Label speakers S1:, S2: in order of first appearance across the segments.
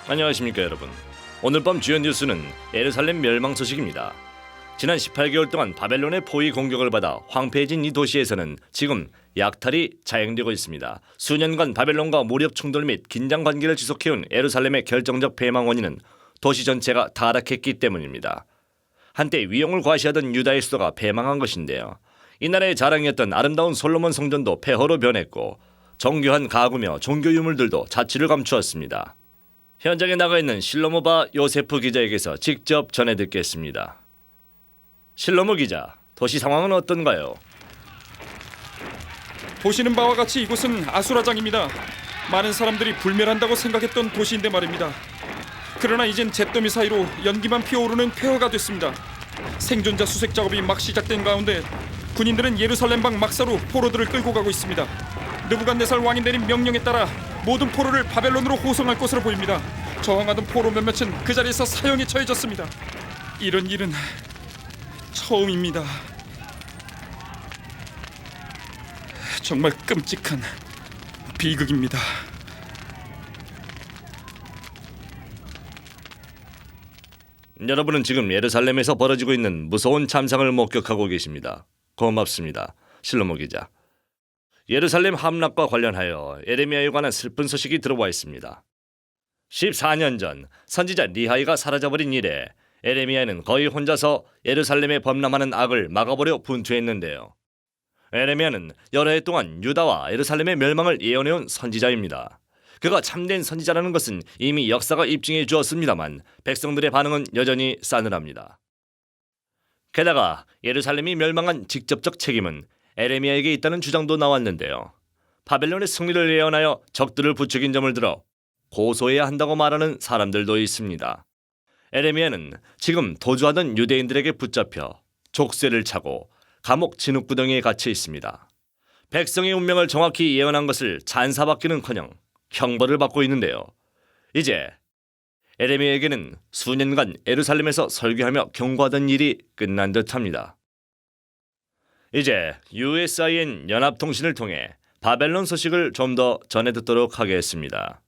S1: 안녕하십니까 여러분. 오늘 밤 주요 뉴스는 예루살렘 멸망 소식입니다. 지난 18개월 동안 바벨론의 포위 공격을 받아 황폐해진 이 도시에서는 지금 약탈이 자행되고 있습니다. 수년간 바벨론과 무력 충돌 및 긴장 관계를 지속해온 예루살렘의 결정적 패망 원인은 도시 전체가 타락했기 때문입니다. 한때 위용을 과시하던 유다의 수도가 패망한 것인데요. 이 나라의 자랑이었던 아름다운 솔로몬 성전도 폐허로 변했고 정교한 가구며 종교 유물들도 자취를 감추었습니다. 현장에 나가 있는 실로모 바 요세프 기자에게서 직접 전해 듣겠습니다. 실로모 기자, 도시 상황은 어떤가요?
S2: 보시는 바와 같이 이곳은 아수라장입니다. 많은 사람들이 불멸한다고 생각했던 도시인데 말입니다. 그러나 이젠 잿더미 사이로 연기만 피어오르는 폐허가 됐습니다. 생존자 수색 작업이 막 시작된 가운데 군인들은 예루살렘 방 막사로 포로들을 끌고 가고 있습니다. 느부갓네살 왕이 내린 명령에 따라 모든 포로를 바벨론으로 호송할 것으로 보입니다. 저항하던 포로 몇몇은 그 자리에서 사형에 처해졌습니다. 이런 일은 처음입니다. 정말 끔찍한 비극입니다.
S1: 여러분은 지금 예루살렘에서 벌어지고 있는 무서운 참상을 목격하고 계십니다. 고맙습니다. 실로모 기자. 예루살렘 함락과 관련하여 예레미야에 관한 슬픈 소식이 들어와 있습니다. 14년 전 선지자 리하이가 사라져버린 이래 예레미야는 거의 혼자서 예루살렘에 범람하는 악을 막아보려 분투했는데요. 예레미야는 여러 해 동안 유다와 예루살렘의 멸망을 예언해온 선지자입니다. 그가 참된 선지자라는 것은 이미 역사가 입증해 주었습니다만 백성들의 반응은 여전히 싸늘합니다. 게다가 예루살렘이 멸망한 직접적 책임은 예레미야에게 있다는 주장도 나왔는데요. 바벨론의 승리를 예언하여 적들을 부추긴 점을 들어 고소해야 한다고 말하는 사람들도 있습니다. 예레미야는 지금 도주하던 유대인들에게 붙잡혀 족쇄를 차고 감옥 진흙구덩이에 갇혀 있습니다. 백성의 운명을 정확히 예언한 것을 잔사받기는커녕 형벌을 받고 있는데요. 이제 예레미야에게는 수년간 예루살렘에서 설교하며 경고하던 일이 끝난 듯합니다. 이제 USIN 연합통신을 통해 바벨론 소식을 좀 더 전해 듣도록 하겠습니다.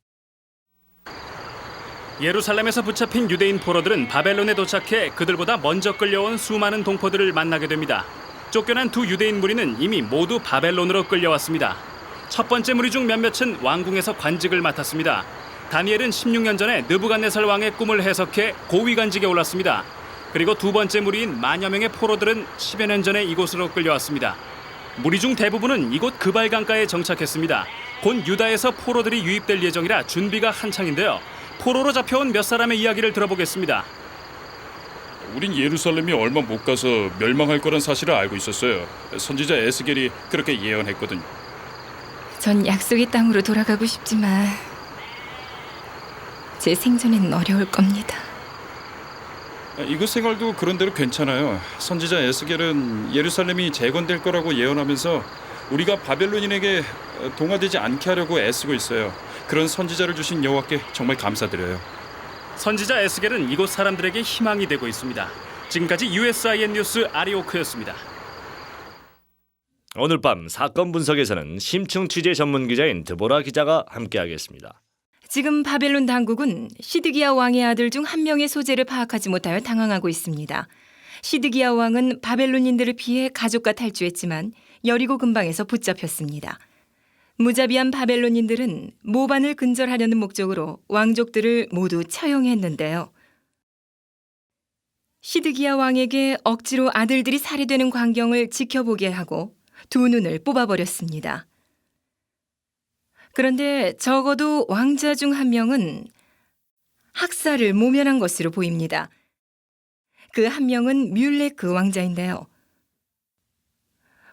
S3: 예루살렘에서 붙잡힌 유대인 포로들은 바벨론에 도착해 그들보다 먼저 끌려온 수많은 동포들을 만나게 됩니다. 쫓겨난 두 유대인 무리는 이미 모두 바벨론으로 끌려왔습니다. 첫 번째 무리 중 몇몇은 왕궁에서 관직을 맡았습니다. 다니엘은 16년 전에 느부갓네살 왕의 꿈을 해석해 고위관직에 올랐습니다. 그리고 두 번째 무리인 만여 명의 포로들은 10여 년 전에 이곳으로 끌려왔습니다. 무리 중 대부분은 이곳 그발강가에 정착했습니다. 곧 유다에서 포로들이 유입될 예정이라 준비가 한창인데요. 포로로 잡혀온 몇 사람의 이야기를 들어보겠습니다.
S2: 우린 예루살렘이 얼마 못 가서 멸망할 거란 사실을 알고 있었어요. 선지자 에스겔이 그렇게 예언했거든요.
S4: 전 약속의 땅으로 돌아가고 싶지만 제 생존에는 어려울 겁니다.
S2: 이곳 생활도 그런대로 괜찮아요. 선지자 에스겔은 예루살렘이 재건될 거라고 예언하면서 우리가 바벨론인에게 동화되지 않게 하려고 애쓰고 있어요. 그런 선지자를 주신 여호와께 정말 감사드려요.
S3: 선지자 에스겔은 이곳 사람들에게 희망이 되고 있습니다. 지금까지 USIN 뉴스 아리오크였습니다.
S1: 오늘 밤 사건 분석에서는 심층 취재 전문 기자인 드보라 기자가 함께하겠습니다.
S4: 지금 바벨론 당국은 시드기야 왕의 아들 중 한 명의 소재를 파악하지 못하여 당황하고 있습니다. 시드기야 왕은 바벨론인들을 피해 가족과 탈주했지만 여리고 근방에서 붙잡혔습니다. 무자비한 바벨론인들은 모반을 근절하려는 목적으로 왕족들을 모두 처형했는데요. 시드기야 왕에게 억지로 아들들이 살해되는 광경을 지켜보게 하고 두 눈을 뽑아버렸습니다. 그런데 적어도 왕자 중 한 명은 학살을 모면한 것으로 보입니다. 그 한 명은 뮬레크 왕자인데요.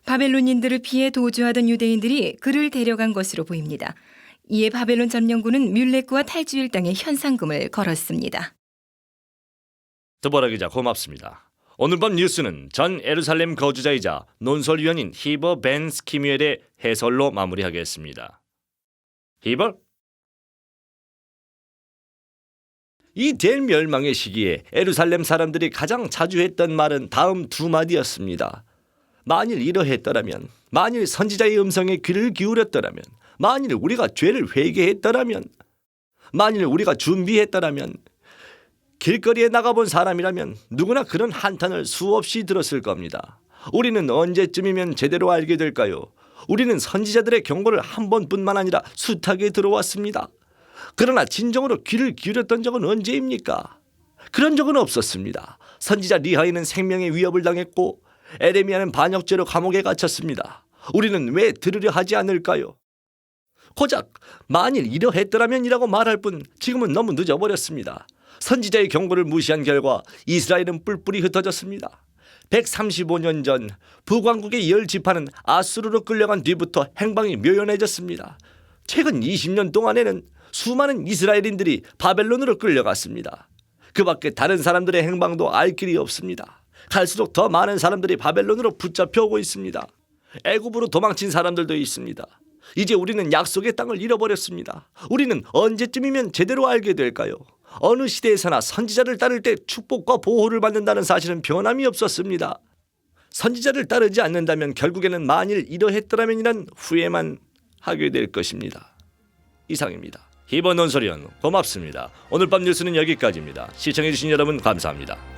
S4: 바벨론인들을 피해 도주하던 유대인들이 그를 데려간 것으로 보입니다. 이에 바벨론 점령군은 뮬레크와 탈주 일당의 현상금을 걸었습니다.
S1: 드보라 기자 고맙습니다. 오늘 밤 뉴스는 전 예루살렘 거주자이자 논설위원인 히버 벤 스키뮤엘의 해설로 마무리하겠습니다. 히버? 이 대멸망의 시기에 예루살렘 사람들이 가장 자주 했던 말은 다음 두 마디였습니다. 만일 이러했더라면, 만일 선지자의 음성에 귀를 기울였더라면, 만일 우리가 죄를 회개했더라면, 만일 우리가 준비했다라면, 길거리에 나가본 사람이라면 누구나 그런 한탄을 수없이 들었을 겁니다. 우리는 언제쯤이면 제대로 알게 될까요? 우리는 선지자들의 경고를 한 번뿐만 아니라 숱하게 들어왔습니다. 그러나 진정으로 귀를 기울였던 적은 언제입니까? 그런 적은 없었습니다. 선지자 리하이는 생명의 위협을 당했고 에레미야는 반역죄로 감옥에 갇혔습니다. 우리는 왜 들으려 하지 않을까요? 고작 만일 이러했더라면이라고 말할 뿐 지금은 너무 늦어버렸습니다. 선지자의 경고를 무시한 결과 이스라엘은 뿔뿔이 흩어졌습니다. 135년 전 북왕국의 10지파는 아수르로 끌려간 뒤부터 행방이 묘연해졌습니다. 최근 20년 동안에는 수많은 이스라엘인들이 바벨론으로 끌려갔습니다. 그 밖에 다른 사람들의 행방도 알 길이 없습니다. 갈수록 더 많은 사람들이 바벨론으로 붙잡혀 오고 있습니다. 애굽으로 도망친 사람들도 있습니다. 이제 우리는 약속의 땅을 잃어버렸습니다. 우리는 언제쯤이면 제대로 알게 될까요? 어느 시대에서나 선지자를 따를 때 축복과 보호를 받는다는 사실은 변함이 없었습니다. 선지자를 따르지 않는다면 결국에는 만일 이러했더라면이란 후회만 하게 될 것입니다. 이상입니다. 히버 논설위원 고맙습니다. 오늘 밤 뉴스는 여기까지입니다. 시청해주신 여러분 감사합니다.